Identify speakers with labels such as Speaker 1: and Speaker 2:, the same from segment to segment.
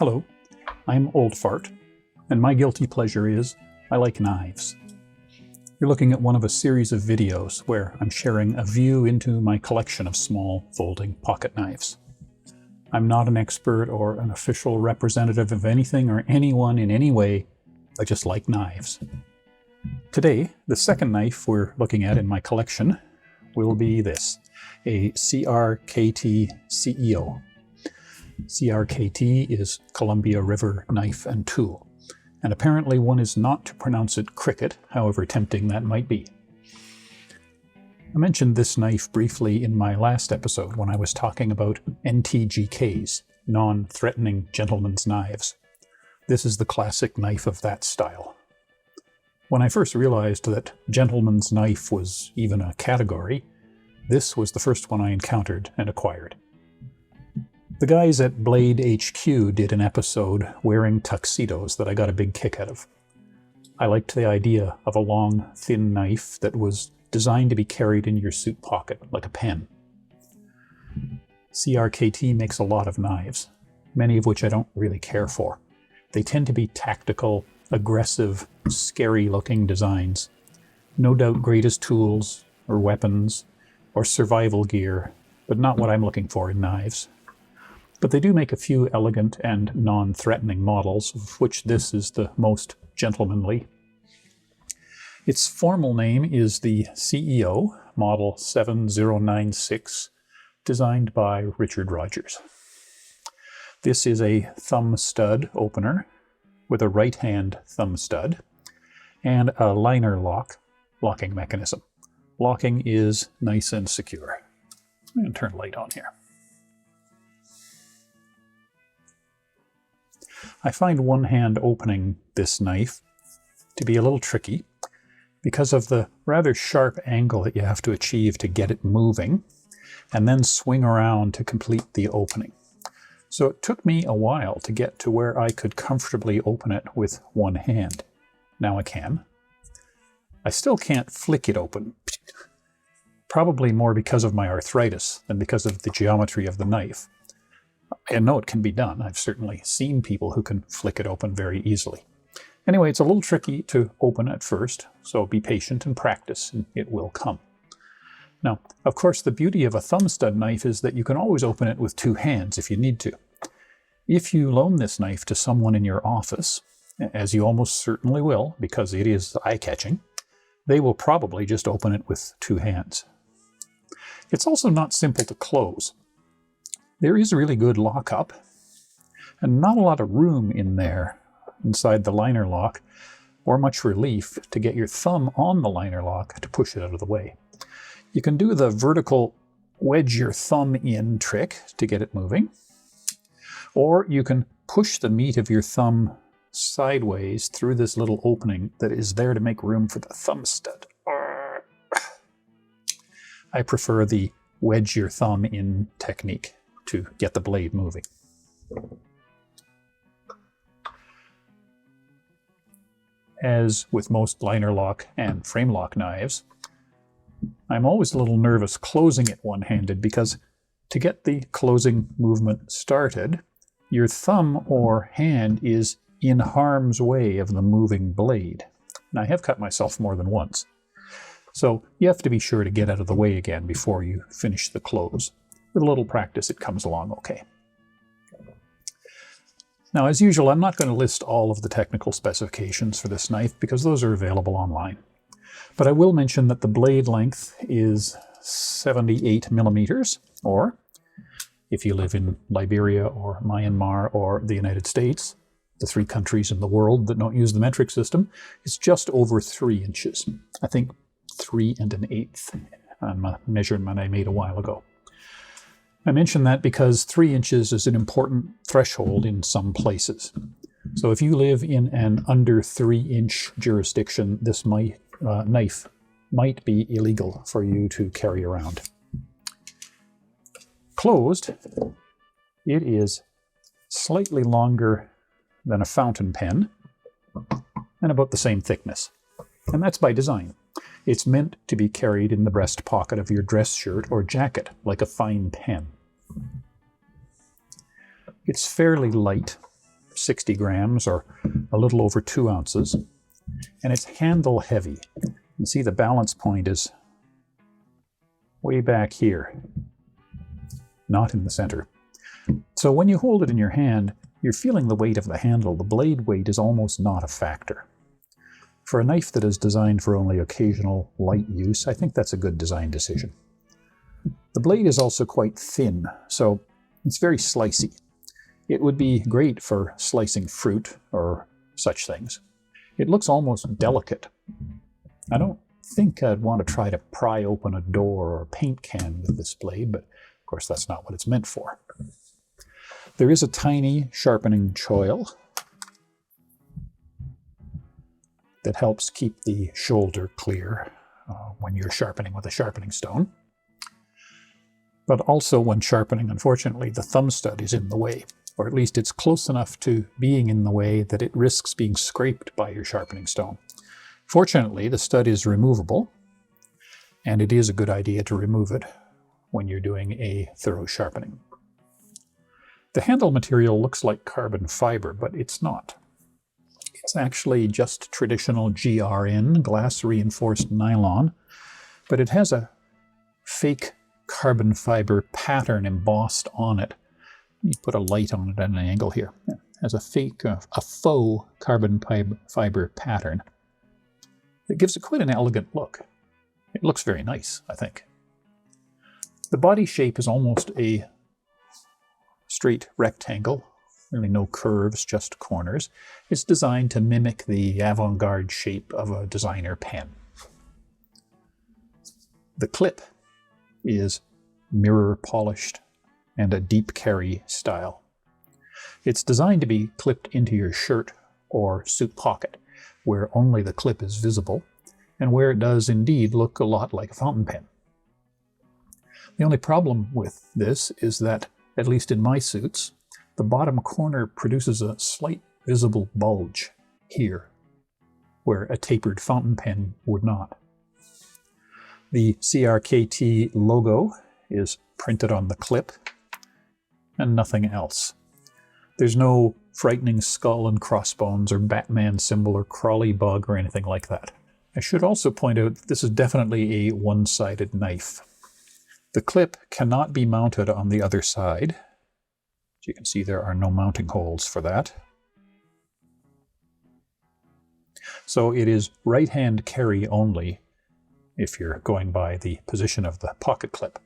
Speaker 1: Hello, I'm Old Fart, and my guilty pleasure is I like knives. You're looking at one of a series of videos where I'm sharing a view into my collection of small folding pocket knives. I'm not an expert or an official representative of anything or anyone in any way. I just like knives. Today, the second knife we're looking at in my collection will be this, a Crkt Ceo. Crkt is Columbia River Knife and Tool, and apparently one is not to pronounce it cricket, however tempting that might be. I mentioned this knife briefly in my last episode when I was talking about NTGKs, non-threatening gentleman's knives. This is the classic knife of that style. When I first realized that gentleman's knife was even a category, this was the first one I encountered and acquired. The guys at Blade HQ did an episode wearing tuxedos that I got a big kick out of. I liked the idea of a long, thin knife that was designed to be carried in your suit pocket, like a pen. Crkt makes a lot of knives, many of which I don't really care for. They tend to be tactical, aggressive, scary-looking designs. No doubt great as tools, or weapons, or survival gear, but not what I'm looking for in knives. But they do make a few elegant and non-threatening models, of which this is the most gentlemanly. Its formal name is the CEO, Model 7096, designed by Richard Rogers. This is a thumb stud opener with a right-hand thumb stud and a liner locking mechanism. Locking is nice and secure. I'm going to turn light on here. I find one-hand opening this knife to be a little tricky because of the rather sharp angle that you have to achieve to get it moving and then swing around to complete the opening. So it took me a while to get to where I could comfortably open it with one hand. Now I can. I still can't flick it open, probably more because of my arthritis than because of the geometry of the knife. I know it can be done. I've certainly seen people who can flick it open very easily. Anyway, it's a little tricky to open at first, so be patient and practice, and it will come. Now, of course, the beauty of a thumb stud knife is that you can always open it with two hands if you need to. If you loan this knife to someone in your office, as you almost certainly will, because it is eye-catching, they will probably just open it with two hands. It's also not simple to close. There is really good lockup, and not a lot of room in there inside the liner lock, or much relief to get your thumb on the liner lock to push it out of the way. You can do the vertical wedge your thumb in trick to get it moving, or you can push the meat of your thumb sideways through this little opening that is there to make room for the thumb stud. I prefer the wedge your thumb in technique to get the blade moving. As with most liner lock and frame lock knives, I'm always a little nervous closing it one-handed because to get the closing movement started, your thumb or hand is in harm's way of the moving blade. And I have cut myself more than once. So you have to be sure to get out of the way again before you finish the close. With a little practice, it comes along okay. Now, as usual, I'm not going to list all of the technical specifications for this knife because those are available online. But I will mention that the blade length is 78 millimeters, or if you live in Liberia or Myanmar or the United States, the three countries in the world that don't use the metric system, it's just over 3 inches. I think 3 1/8 on my measurement I made a while ago. I mention that because 3 inches is an important threshold in some places. So if you live in an under 3-inch jurisdiction, this knife might be illegal for you to carry around. Closed, it is slightly longer than a fountain pen and about the same thickness. And that's by design. It's meant to be carried in the breast pocket of your dress shirt or jacket, like a fine pen. It's fairly light, 60 grams or a little over 2 ounces. And it's handle heavy. You can see the balance point is way back here, not in the center. So when you hold it in your hand, you're feeling the weight of the handle. The blade weight is almost not a factor. For a knife that is designed for only occasional light use, I think that's a good design decision. The blade is also quite thin, so it's very slicey. It would be great for slicing fruit or such things. It looks almost delicate. I don't think I'd want to try to pry open a door or a paint can with this blade, but of course that's not what it's meant for. There is a tiny sharpening choil that helps keep the shoulder clear when you're sharpening with a sharpening stone. But also when sharpening, unfortunately, the thumb stud is in the way, or at least it's close enough to being in the way that it risks being scraped by your sharpening stone. Fortunately, the stud is removable, and it is a good idea to remove it when you're doing a thorough sharpening. The handle material looks like carbon fiber, but it's not. It's actually just traditional GRN, glass reinforced nylon, but it has a fake carbon fiber pattern embossed on it. Let me put a light on it at an angle here. It has a faux carbon fiber pattern. It gives it quite an elegant look. It looks very nice, I think. The body shape is almost a straight rectangle, really no curves, just corners. It's designed to mimic the avant-garde shape of a designer pen. The clip is mirror polished and a deep carry style. It's designed to be clipped into your shirt or suit pocket, where only the clip is visible, and where it does indeed look a lot like a fountain pen. The only problem with this is that, at least in my suits, the bottom corner produces a slight visible bulge here, where a tapered fountain pen would not. The Crkt logo is printed on the clip, and nothing else. There's no frightening skull and crossbones or Batman symbol or crawly bug or anything like that. I should also point out that this is definitely a one-sided knife. The clip cannot be mounted on the other side. As you can see, there are no mounting holes for that. So it is right-hand carry only if you're going by the position of the pocket clip.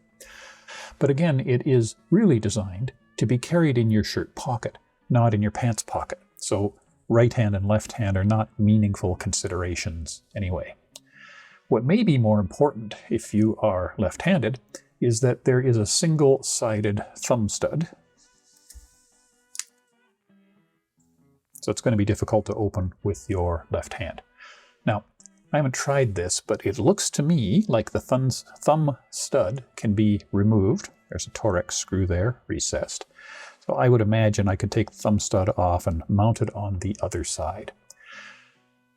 Speaker 1: But again, it is really designed to be carried in your shirt pocket, not in your pants pocket. So right hand and left hand are not meaningful considerations anyway. What may be more important if you are left-handed is that there is a single-sided thumb stud. So it's going to be difficult to open with your left hand. Now, I haven't tried this, but it looks to me like the thumb stud can be removed. There's a Torx screw there, recessed. So I would imagine I could take the thumb stud off and mount it on the other side.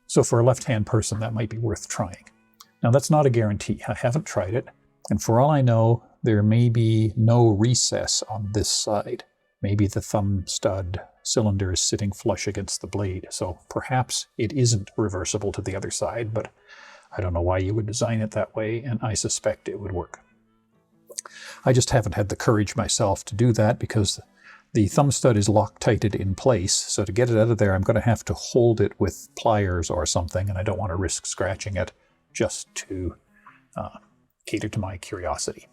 Speaker 1: So for a left-hand person, that might be worth trying. Now, that's not a guarantee. I haven't tried it. And for all I know, there may be no recess on this side. Maybe the thumb stud cylinder is sitting flush against the blade, so perhaps it isn't reversible to the other side, but I don't know why you would design it that way, and I suspect it would work. I just haven't had the courage myself to do that because the thumb stud is Loctited in place, so to get it out of there I'm going to have to hold it with pliers or something, and I don't want to risk scratching it just to cater to my curiosity.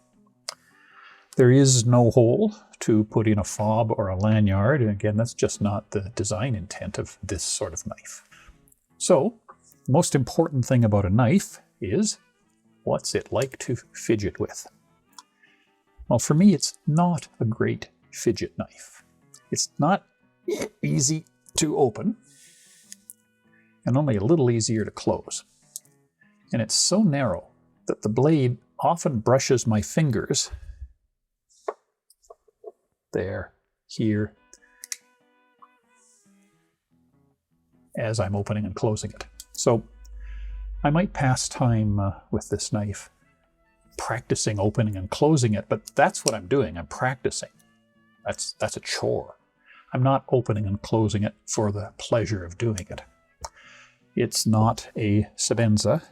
Speaker 1: There is no hole to put in a fob or a lanyard, and again, that's just not the design intent of this sort of knife. So, the most important thing about a knife is, what's it like to fidget with? Well, for me, it's not a great fidget knife. It's not easy to open, and only a little easier to close. And it's so narrow that the blade often brushes my fingers there, here, as I'm opening and closing it. So I might pass time with this knife practicing opening and closing it, but that's what I'm doing. I'm practicing. That's a chore. I'm not opening and closing it for the pleasure of doing it. It's not a Sebenza,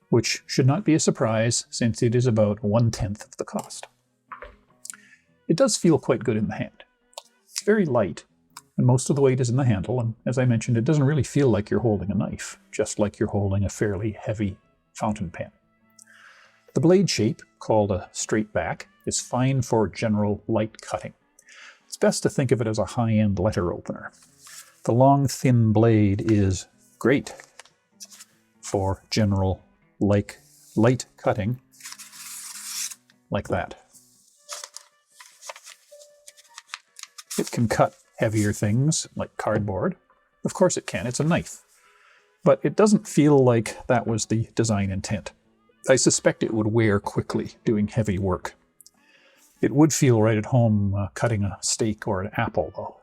Speaker 1: which should not be a surprise since it is about 1/10 of the cost. It does feel quite good in the hand. It's very light, and most of the weight is in the handle, and as I mentioned, it doesn't really feel like you're holding a knife, just like you're holding a fairly heavy fountain pen. The blade shape, called a straight back, is fine for general light cutting. It's best to think of it as a high-end letter opener. The long, thin blade is great for general light cutting like that. It can cut heavier things like cardboard. Of course it can, it's a knife. But it doesn't feel like that was the design intent. I suspect it would wear quickly doing heavy work. It would feel right at home cutting a steak or an apple, though.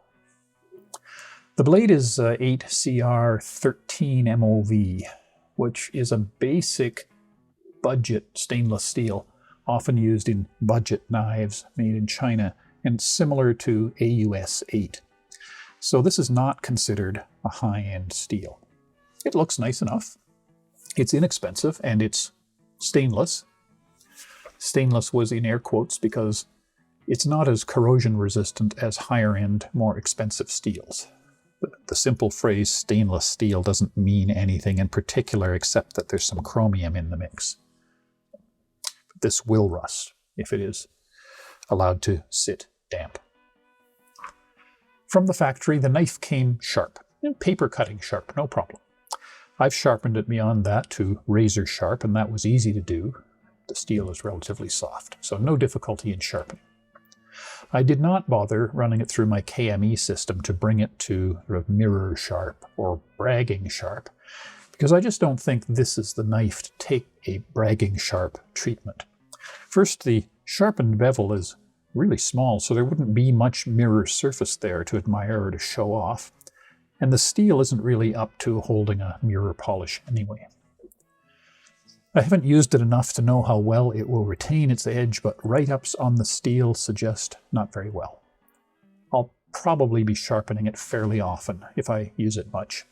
Speaker 1: The blade is 8CR13 MOV, which is a basic budget stainless steel, often used in budget knives made in China and similar to AUS 8. So this is not considered a high-end steel. It looks nice enough. It's inexpensive and it's stainless. Stainless was in air quotes because it's not as corrosion resistant as higher-end, more expensive steels. The simple phrase stainless steel doesn't mean anything in particular except that there's some chromium in the mix. But this will rust if it is allowed to sit damp. From the factory, the knife came sharp, paper cutting sharp, no problem. I've sharpened it beyond that to razor sharp, and that was easy to do. The steel is relatively soft, so no difficulty in sharpening. I did not bother running it through my KME system to bring it to mirror sharp or bragging sharp, because I just don't think this is the knife to take a bragging sharp treatment. First, the sharpened bevel is really small, so there wouldn't be much mirror surface there to admire or to show off, and the steel isn't really up to holding a mirror polish anyway. I haven't used it enough to know how well it will retain its edge, but write-ups on the steel suggest not very well. I'll probably be sharpening it fairly often if I use it much.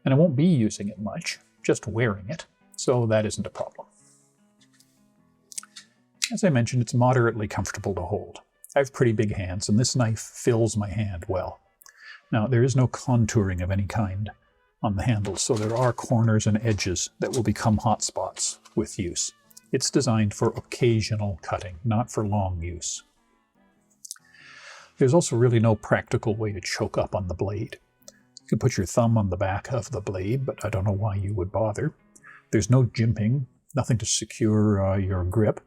Speaker 1: And I won't be using it much, just wearing it, so that isn't a problem. As I mentioned, it's moderately comfortable to hold. I have pretty big hands, and this knife fills my hand well. Now, there is no contouring of any kind on the handle, so there are corners and edges that will become hot spots with use. It's designed for occasional cutting, not for long use. There's also really no practical way to choke up on the blade. You can put your thumb on the back of the blade, but I don't know why you would bother. There's no jimping, nothing to secure your grip,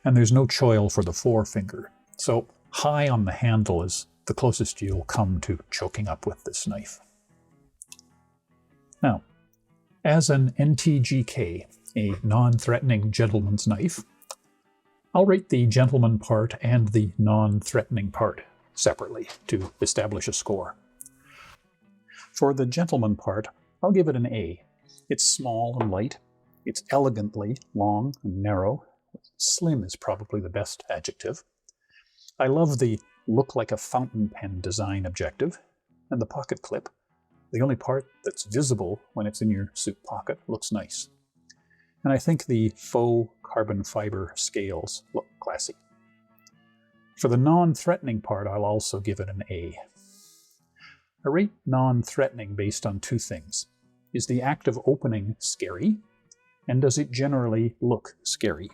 Speaker 1: and there's no choil for the forefinger. So high on the handle is the closest you'll come to choking up with this knife. Now, as an NTGK, a non-threatening gentleman's knife, I'll rate the gentleman part and the non-threatening part separately to establish a score. For the gentleman part, I'll give it an A. It's small and light. It's elegantly long and narrow. Slim is probably the best adjective. I love the look like a fountain pen design objective, and the pocket clip. The only part that's visible when it's in your suit pocket looks nice. And I think the faux carbon fiber scales look classy. For the non-threatening part, I'll also give it an A. I rate non-threatening based on two things. Is the act of opening scary? And does it generally look scary?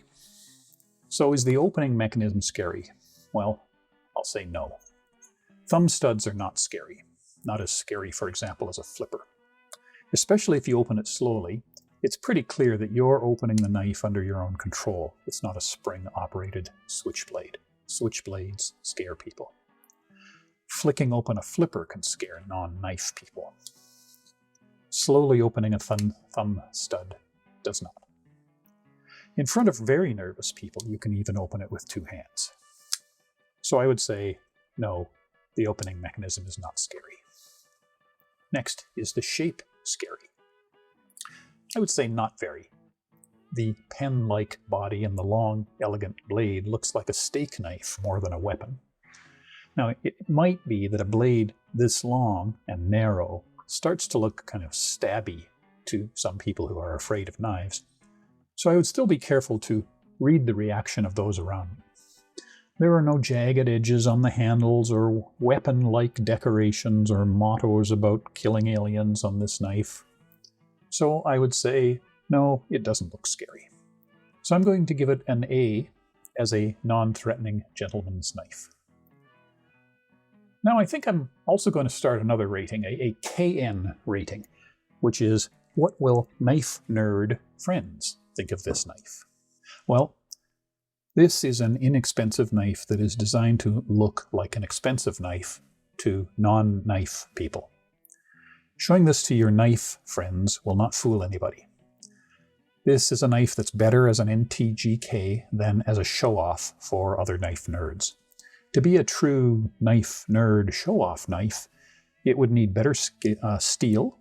Speaker 1: So is the opening mechanism scary? Well, I'll say no. Thumb studs are not scary. Not as scary, for example, as a flipper. Especially if you open it slowly, it's pretty clear that you're opening the knife under your own control. It's not a spring-operated switchblade. Switchblades scare people. Flicking open a flipper can scare non-knife people. Slowly opening a thumb stud does not. In front of very nervous people, you can even open it with two hands. So I would say, no, the opening mechanism is not scary. Next, is the shape scary? I would say not very. The pen-like body and the long, elegant blade looks like a steak knife more than a weapon. Now, it might be that a blade this long and narrow starts to look kind of stabby to some people who are afraid of knives. So I would still be careful to read the reaction of those around me. There are no jagged edges on the handles or weapon-like decorations or mottos about killing aliens on this knife. So I would say, no, it doesn't look scary. So I'm going to give it an A as a non-threatening gentleman's knife. Now I think I'm also going to start another rating, a KN rating, which is, what will knife nerd friends think of this knife? Well, this is an inexpensive knife that is designed to look like an expensive knife to non-knife people. Showing this to your knife friends will not fool anybody. This is a knife that's better as an NTGK than as a show-off for other knife nerds. To be a true knife nerd show-off knife, it would need better steel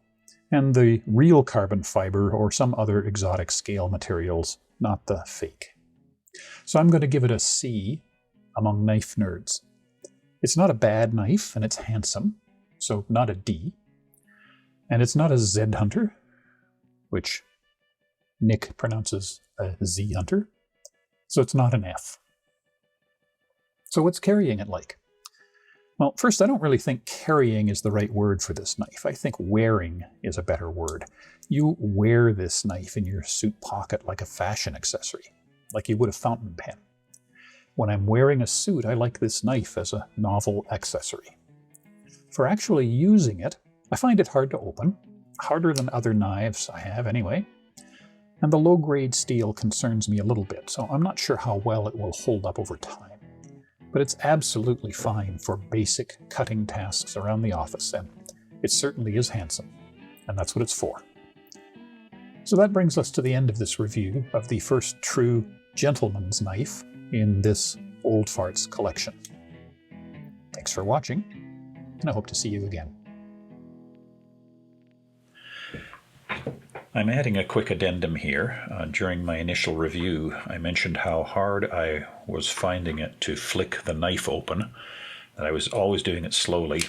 Speaker 1: and the real carbon fiber or some other exotic scale materials, not the fake. So I'm going to give it a C among knife nerds. It's not a bad knife, and it's handsome, so not a D. And it's not a Z Hunter, which Nick pronounces a Z Hunter, so it's not an F. So what's carrying it like? Well, first, I don't really think carrying is the right word for this knife. I think wearing is a better word. You wear this knife in your suit pocket like a fashion accessory, like you would a fountain pen. When I'm wearing a suit, I like this knife as a novel accessory. For actually using it, I find it hard to open, harder than other knives I have anyway, and the low-grade steel concerns me a little bit, so I'm not sure how well it will hold up over time. But it's absolutely fine for basic cutting tasks around the office, and it certainly is handsome, and that's what it's for. So that brings us to the end of this review of the first true gentleman's knife in this Old Farts collection. Thanks for watching, and I hope to see you again. I'm adding a quick addendum here. During my initial review, I mentioned how hard I was finding it to flick the knife open, that I was always doing it slowly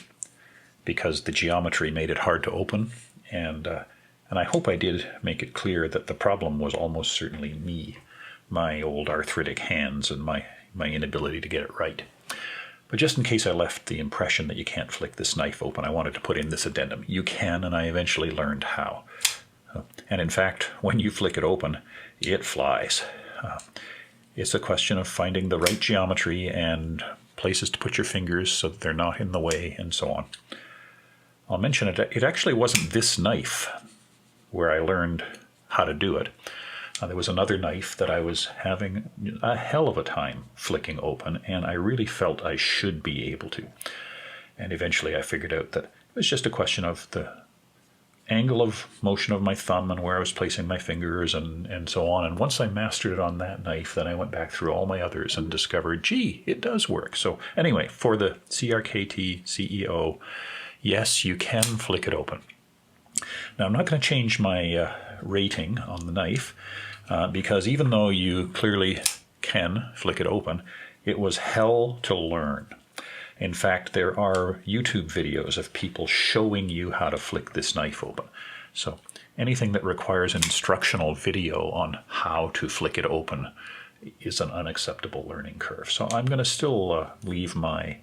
Speaker 1: because the geometry made it hard to open, and I hope I did make it clear that the problem was almost certainly me, my old arthritic hands and my inability to get it right. But just in case I left the impression that you can't flick this knife open, I wanted to put in this addendum. You can, and I eventually learned how. And in fact, when you flick it open, it flies. It's a question of finding the right geometry and places to put your fingers so that they're not in the way, and so on. I'll mention it actually wasn't this knife where I learned how to do it. There was another knife that I was having a hell of a time flicking open, and I really felt I should be able to. And eventually I figured out that it was just a question of the angle of motion of my thumb and where I was placing my fingers and so on. And once I mastered it on that knife, then I went back through all my others and discovered, gee, it does work. So anyway, for the Crkt Ceo, yes, you can flick it open. Now, I'm not going to change my rating on the knife because even though you clearly can flick it open, it was hell to learn. In fact, there are YouTube videos of people showing you how to flick this knife open. So anything that requires an instructional video on how to flick it open is an unacceptable learning curve. So I'm going to still leave my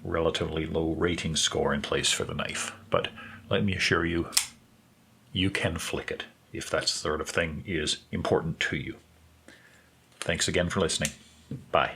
Speaker 1: relatively low rating score in place for the knife. But let me assure you, you can flick it if that sort of thing is important to you. Thanks again for listening. Bye.